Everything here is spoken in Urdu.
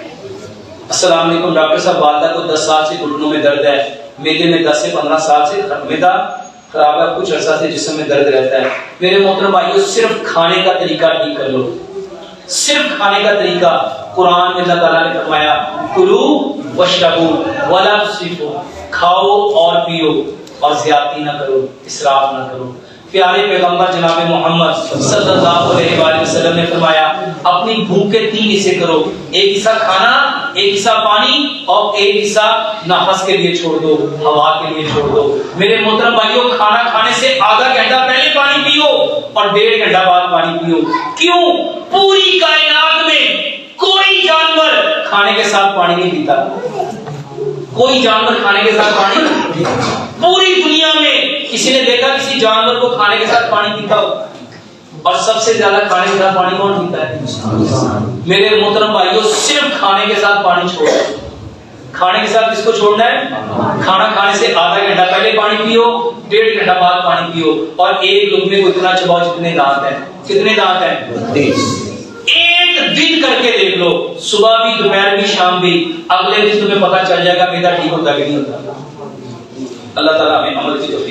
السلام علیکم ڈاکٹر صاحب، والدہ کو 10 سال سے گھٹنوں میں درد ہے، میرے میں 10 سے 15 سال سے معدہ خراب ہے، کچھ عرصہ سے جسم میں درد رہتا ہے۔ میرے محترم بھائیو، صرف کھانے کا طریقہ ٹھیک کر لو، صرف کھانے کا طریقہ۔ قرآن میں اللہ تعالیٰ نے فرمایا کلو واشربوا ولا تسرفوا، کھاؤ اور پیو اور زیادتی نہ کرو، اسراف نہ کرو۔ پیارے پیغمبر جناب محمد صلی اللہ علیہ وآلہ وسلم نے فرمایا اپنی بھوک کے 3 حصے کرو، ایک حصہ کھانا، ایک حصہ پانی اور ایک حصہ نفس کے لیے چھوڑ دو، ہوا کے لیے چھوڑ دو۔ میرے محترم بھائیو، کھانا کھانے سے آدھا گھنٹہ پہلے پانی پیو اور 1.5 گھنٹہ بعد پانی پیو۔ کیوں؟ پوری کائنات میں کوئی جانور کھانے کے ساتھ پانی نہیں پیتا، کوئی جانور کھانے کے ساتھ پانی نہیں پیتا۔ پوری دنیا میں کسی نے دیکھا کسی جانور کو کھانے کے ساتھ پانی پیتا ہو؟ اور سب سے زیادہ کھانے کے ساتھ پانی کون پیتا ہے؟ میرے محترم بھائیو، صرف کھانے کے ساتھ پانی چھوڑو۔ کھانے کے ساتھ کس کو چھوڑنا ہے؟ کھانا کھانے سے آدھا گھنٹہ پہلے پانی پیو، 1.5 گھنٹہ بعد پانی پیو، اور ایک لقمے کو اتنا چباؤ جتنے دانت ہیں۔ کتنے دانت ہیں؟ ایک دن کر کے دیکھ لو، صبح بھی، دوپہر بھی، شام بھی، اگلے دن تمہیں پتہ چل جائے گا میدا ٹھیک ہوتا کہ نہیں ہوتا۔ اللہ تعالیٰ ہمیں عمل کی توفیق